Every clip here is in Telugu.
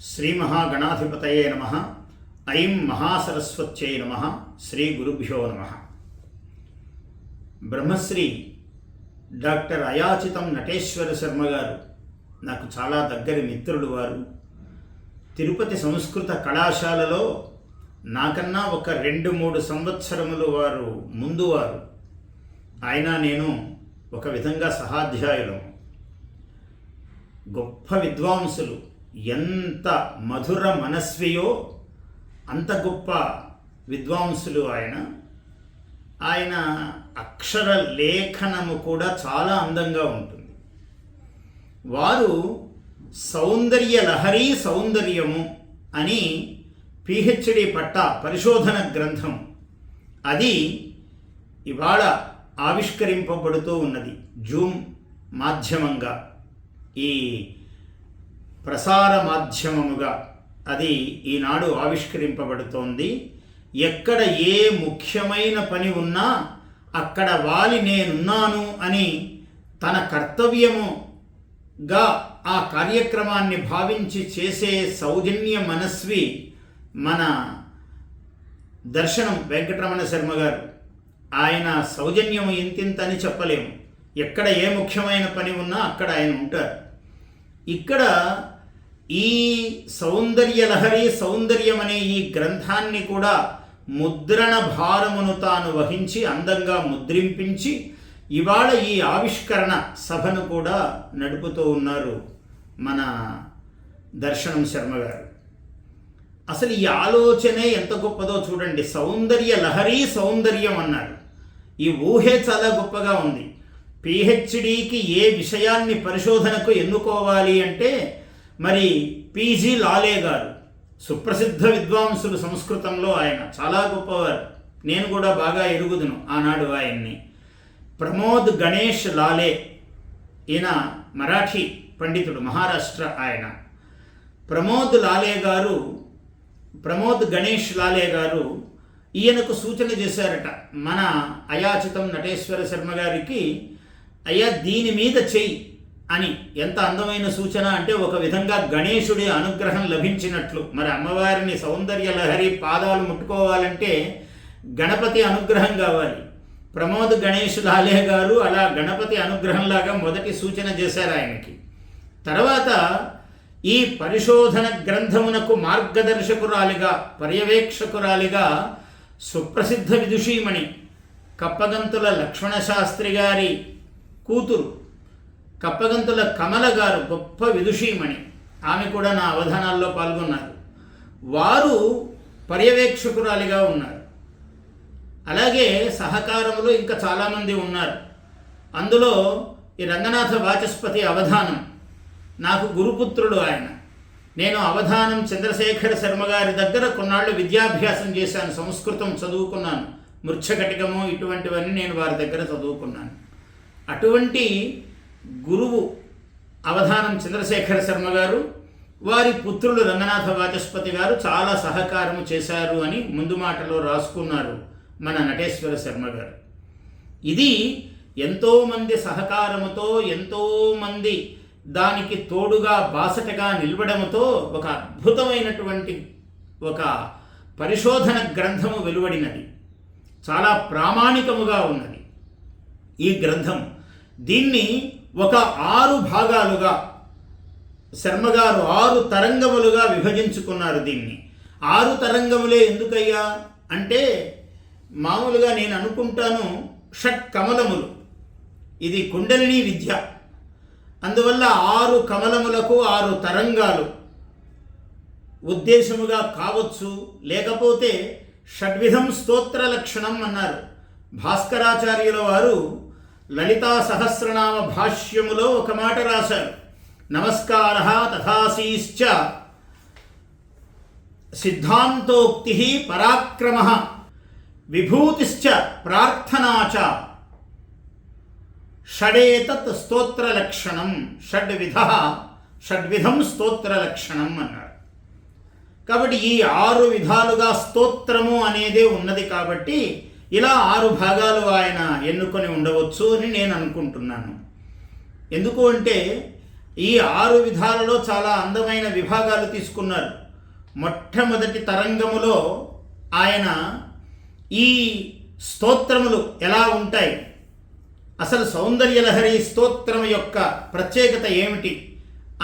శ్రీ మహాగణాధిపతయే నమః. ఐం మహాసరస్వత్యై నమః. శ్రీ గురుభ్యో నమః. బ్రహ్మశ్రీ డాక్టర్ అయాచితం నటేశ్వర శర్మ గారు నాకు చాలా దగ్గరి మిత్రులు. వారు తిరుపతి సంస్కృత కళాశాలలో నాకన్నా ఒక 2-3 సంవత్సరములు వారు ముందు. ఆయన నేను ఒక విధంగా సహాధ్యాయులం. గొప్ప విద్వాంసులు. ఎంత మధుర మనస్వియో అంత గొప్ప విద్వాంసులు ఆయన అక్షర లేఖనము కూడా చాలా అందంగా ఉంటుంది. వారు సౌందర్య లహరీ సౌందర్యము అని పిహెచ్డి పట్టా పరిశోధన గ్రంథం అది ఇవాళ ఆవిష్కరింపబడుతూ ఉన్నది. జూమ్ మాధ్యమంగా, ఈ ప్రసార మాధ్యమముగా అది ఈనాడు ఆవిష్కరింపబడుతోంది. ఎక్కడ ఏ ముఖ్యమైన పని ఉన్నా అక్కడ వాలి నేనున్నాను అని తన కర్తవ్యముగా ఆ కార్యక్రమాన్ని భావించి చేసే సౌజన్య మనస్వి మన దర్శనం వెంకటరమణ శర్మ గారు. ఆయన సౌజన్యం ఇంతింతని చెప్పలేము. ఎక్కడ ఏ ముఖ్యమైన పని ఉన్నా అక్కడ ఆయన ఉంటారు. ఇక్కడ ఈ సౌందర్య లహరి సౌందర్యం అనే ఈ గ్రంథాన్ని కూడా ముద్రణ భారమును తాను వహించి అందంగా ముద్రింపించి ఇవాళ ఈ ఆవిష్కరణ సభను కూడా నడుపుతూ ఉన్నారు మన దర్శనం శర్మ గారు. అసలు ఈ ఆలోచనే ఎంత గొప్పదో చూడండి. సౌందర్య లహరీ సౌందర్యం అన్నారు. ఈ ఊహే చాలా గొప్పగా ఉంది. పిహెచ్డికి ఏ విషయాన్ని పరిశోధనకు ఎన్నుకోవాలి అంటే మరి పీజీ లాలే గారు సుప్రసిద్ధ విద్వాంసులు సంస్కృతంలో. ఆయన చాలా గొప్పవారు. నేను కూడా బాగా ఎరుగుదును ఆనాడు ఆయన్ని. ప్రమోద్ గణేష్ లాలే, ఈయన మరాఠీ పండితుడు, మహారాష్ట్ర ఆయన. ప్రమోద్ గణేష్ లాలే గారు ఈయనకు సూచన చేశారట మన అయాచితం నటేశ్వర శర్మ గారికి. అయ్యా దీని మీద చెయ్యి అని. ఎంత అందమైన సూచన అంటే ఒక విధంగా గణేశుడి అనుగ్రహం లభించినట్లు. మరి అమ్మవారిని సౌందర్య లహరి పాదాలు ముట్టుకోవాలంటే గణపతి అనుగ్రహం కావాలి. ప్రమోద్ గణేష్ లాలే గారు అలా గణపతి అనుగ్రహంలాగా మొదటి సూచన చేశారు ఆయనకి. తర్వాత ఈ పరిశోధన గ్రంథమునకు మార్గదర్శకురాలిగా, పర్యవేక్షకురాలిగా సుప్రసిద్ధ విదుషీమణి కప్పగంతుల లక్ష్మణ శాస్త్రి గారి కూతురు కప్పగంతుల కమల గారు, గొప్ప విదుషీమణి. ఆమె కూడా నా అవధానాల్లో పాల్గొన్నారు. వారు పర్యవేక్షకురాలిగా ఉన్నారు. అలాగే సహకారంలో ఇంకా చాలామంది ఉన్నారు. అందులో ఈ రంగనాథ వాచస్పతి అవధానం నాకు గురుపుత్రుడు ఆయన. నేను అవధానం చంద్రశేఖర శర్మ గారి దగ్గర కొన్నాళ్ళు విద్యాభ్యాసం చేశాను. సంస్కృతం చదువుకున్నాను. మృచ్ఛకటికము ఇటువంటివన్నీ నేను వారి దగ్గర చదువుకున్నాను. అటువంటి గురువు అవధానం చంద్రశేఖర శర్మ గారు, వారి పుత్రులు రంగనాథ వాచస్పతి గారు చాలా సహకారము చేశారు అని ముందు మాటలో రాసుకున్నారు మన నటేశ్వర శర్మ గారు. ఇది ఎంతోమంది సహకారముతో, ఎంతోమంది దానికి తోడుగా బాసటగా నిలవడంతో ఒక అద్భుతమైనటువంటి ఒక పరిశోధన గ్రంథము వెలువడినది. చాలా ప్రామాణికముగా ఉన్నది ఈ గ్రంథం. దీన్ని ఒక 6 భాగాలుగా శర్మగారు 6 తరంగములుగా విభజించుకున్నారు. దీన్ని 6 తరంగములే ఎందుకయ్యా అంటే మామూలుగా నేను అనుకుంటాను షట్ కమలములు, ఇది కుండలిని విద్య. అందువల్ల 6 కమలములకు 6 తరంగాలు ఉద్దేశముగా కావచ్చు. లేకపోతే షడ్విధం స్తోత్ర లక్షణం అన్నారు భాస్కరాచార్యుల వారు. లలితా సహస్రనామ భాష్యములో ఒక మాట రాశారు. నమస్కారః తథాసీశ్చ సిద్ధాంతోక్తి పరాక్రమః విభూతిశ్చ ప్రార్థనాచ షడేతత్ స్తోత్రలక్షణం షడ్విధం స్తోత్రలక్షణం అన్నారు. కాబట్టి ఈ 6 విధాలుగా స్తోత్రము అనేదే ఉన్నది. కాబట్టి ఇలా 6 భాగాలు ఆయన ఎన్నుకొని ఉండవచ్చు అని నేను అనుకుంటున్నాను. ఎందుకు అంటే ఈ 6 విధాలలో చాలా అందమైన విభాగాలు తీసుకున్నారు. మొట్టమొదటి తరంగములో ఆయన ఈ స్తోత్రములు ఎలా ఉంటాయి, అసలు సౌందర్యలహరి స్తోత్రం యొక్క ప్రత్యేకత ఏమిటి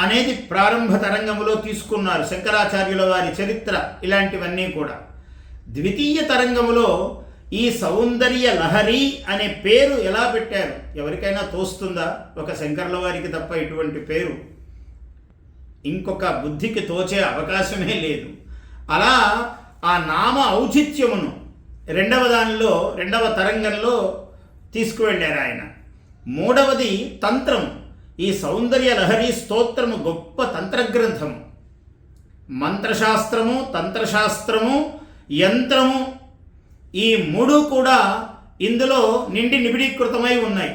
అనేది ప్రారంభ తరంగములో తీసుకున్నారు. శంకరాచార్యుల వారి చరిత్ర ఇలాంటివన్నీ కూడా. ద్వితీయ తరంగములో ఈ సౌందర్య లహరి అనే పేరు ఎలా పెట్టారు ఎవరికైనా తోస్తుందా? ఒక శంకర్ల వారికి తప్ప ఇటువంటి పేరు ఇంకొక బుద్ధికి తోచే అవకాశమే లేదు. అలా ఆ నామ ఔచిత్యమును రెండవ తరంగంలో తీసుకువెళ్ళారు ఆయన. మూడవది తంత్రం. ఈ సౌందర్య లహరి స్తోత్రము గొప్ప తంత్రగ్రంథము. మంత్రశాస్త్రము, తంత్రశాస్త్రము, యంత్రము, ఈ 3 కూడా ఇందులో నిండి నిబిడీకృతమై ఉన్నాయి.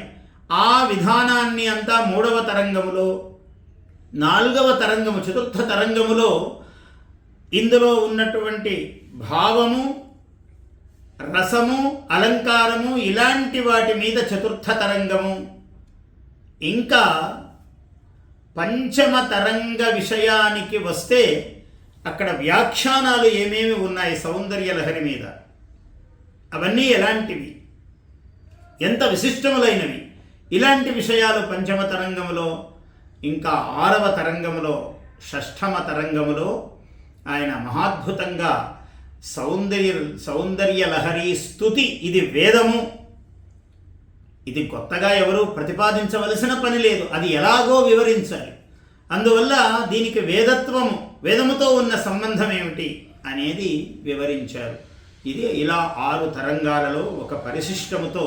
ఆ విధానాన్ని అంతా 3వ తరంగములో, 4వ తరంగము, చతుర్థ తరంగములో ఇందులో ఉన్నటువంటి భావము, రసము, అలంకారము ఇలాంటి వాటి మీద చతుర్థ తరంగము. ఇంకా పంచమ తరంగ విషయానికి వస్తే అక్కడ వ్యాఖ్యానాలు ఏమేమి ఉన్నాయి సౌందర్య లహరి మీద, అవన్నీ ఎలాంటివి, ఎంత విశిష్టములైనవి, ఇలాంటి విషయాలు పంచమ తరంగములో. ఇంకా 6వ తరంగములో, షష్ఠమ తరంగములో ఆయన మహాద్భుతంగా సౌందర్య లహరి స్తుతి, ఇది వేదము, ఇది కొత్తగా ఎవరూ ప్రతిపాదించవలసిన పని లేదు, అది ఎలాగో వివరించాలి. అందువల్ల దీనికి వేదముతో ఉన్న సంబంధం ఏమిటి అనేది వివరించారు. ఇది ఇలా 6 తరంగాలలో ఒక పరిశిష్టముతో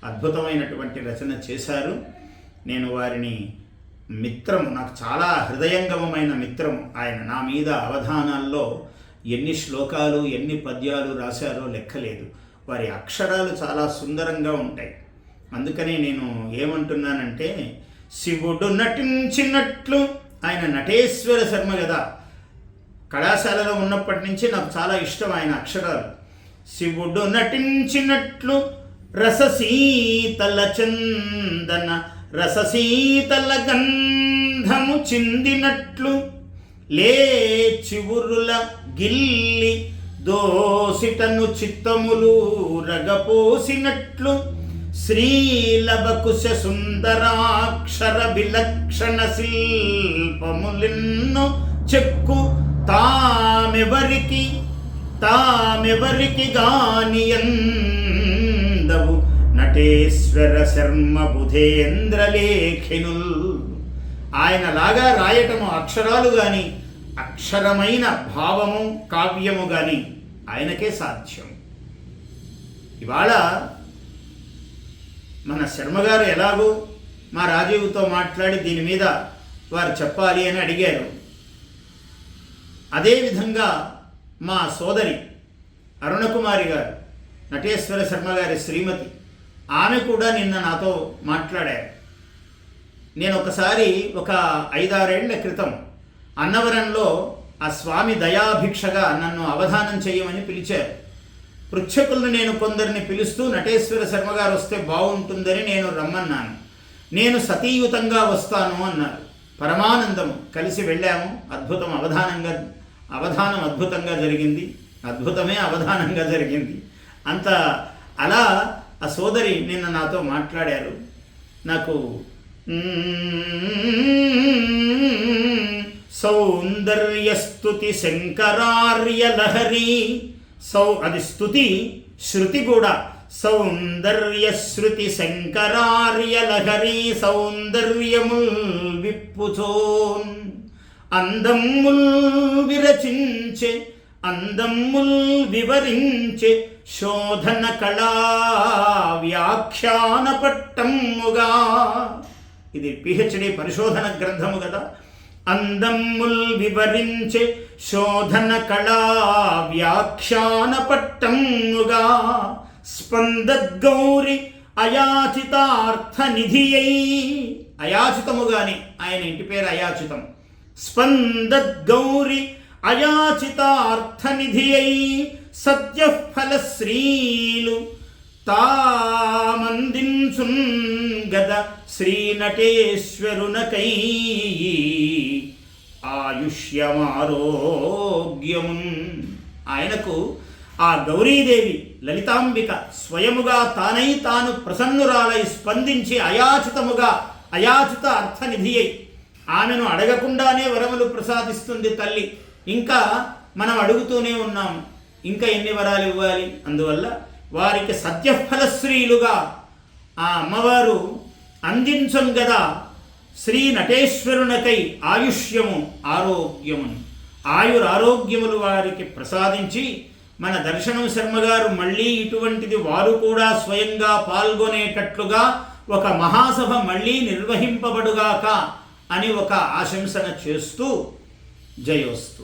అద్భుతమైనటువంటి రచన చేశారు. నేను వారిని మిత్రము, నాకు చాలా హృదయంగమమైన మిత్రము ఆయన. నా మీద అవధానాల్లో ఎన్ని శ్లోకాలు, ఎన్ని పద్యాలు రాశారో లెక్కలేదు. వారి అక్షరాలు చాలా సుందరంగా ఉంటాయి. అందుకని నేను ఏమంటున్నానంటే, శివుడు నటించినట్లు, ఆయన నటేశ్వర శర్మ కదా, కళాశాలలో ఉన్నప్పటి నుంచి నాకు చాలా ఇష్టం ఆయన అక్షరాలు. శివుడు నటించినట్లు రసశీతల చందన రసశీతల గంధము చిందినట్లు, లేచివురుల గిల్లి దోసిటను చిత్తములు రగపోసినట్లు, శ్రీలవకుశ సుందరాక్షర విలక్షణ శిల్పములెన్నో చెక్కు తామెవరికి గానియందవు నటేశ్వర శర్మ బుధేంద్రలేఖినుల్. ఆయనలాగా రాయటము అక్షరాలు కానీ, అక్షరమైన భావము, కావ్యము కానీ ఆయనకే సాధ్యం. ఇవాళ మన శర్మగారు ఎలాగో మా రాజీవ్తో మాట్లాడి దీని మీద వారు చెప్పాలి అని అడిగారు. అదేవిధంగా మా సోదరి అరుణకుమారి గారు, నటేశ్వర శర్మ గారి శ్రీమతి, ఆమె కూడా నిన్న నాతో మాట్లాడారు. నేను ఒకసారి ఒక 5-6 ఏళ్ల క్రితం అన్నవరంలో ఆ స్వామి దయాభిక్షగా నన్ను అవధానం చేయమని పిలిచారు. పృచ్ఛకులను నేను కొందరిని పిలుస్తూ నటేశ్వర శర్మ గారు వస్తే బాగుంటుందని నేను రమ్మన్నాను. నేను సతీయుతంగా వస్తాను అన్నారు. పరమానందం. కలిసి వెళ్ళాము. అవధానం అద్భుతంగా జరిగింది. అద్భుతమే అవధానంగా జరిగింది. అలా ఆ సోదరి నిన్న నాతో మాట్లాడారు. నాకు సౌందర్యస్తుతి శంకరార్య లహరి, అది స్తుతి, శృతి కూడా. సౌందర్య శృతి శంకరార్య లహరి, సౌందర్యముల్ విప్పుచోన్, అందమ్ముల్ విరచించే, అందమ్ముల్ వివరించే, శోధన కళా వ్యాఖ్యాన పట్టముగా. ఇది PhD పరిశోధన గ్రంథము కదా. అందమ్ముల్ వివరించే, శోధన కళా వ్యాఖ్యాన పట్టముగా, స్పందద్గౌరి అయాచితార్థ నిధియై. అయాచితము గాని, ఆయన ఇంటి పేరు అయాచితం. స్పందద్గౌరి అయాచితార్థ నిధియై, సత్యఫల శ్రీలు తామందించున్ గద శ్రీ నటేశ్వరునకై ఆయుష్యమారోగ్యమున్. ఆయనకు ఆ గౌరీదేవి లలితాంబిక స్వయముగా తానై తాను ప్రసన్నురాలై స్పందించి అయాచిత అర్థనిధి అయి ఆమెను అడగకుండానే వరములు ప్రసాదిస్తుంది తల్లి. ఇంకా మనం అడుగుతూనే ఉన్నాము, ఇంకా ఎన్ని వరాలు ఇవ్వాలి. అందువల్ల వారికి సత్యఫలశ్రీలుగా ఆ అమ్మవారు అందించం గదా శ్రీ నటేశ్వరునకై ఆయుష్యము ఆరోగ్యము, ఆయురారోగ్యములు వారికి ప్రసాదించి మన దర్శనం శర్మగారు మళ్ళీ ఇటువంటిది వారు కూడా స్వయంగా పాల్గొనేటట్లుగా ఒక మహాసభ మళ్ళీ నిర్వహింపబడుగాక అని ఒక ఆశంసన చేస్తూ జయోస్తు.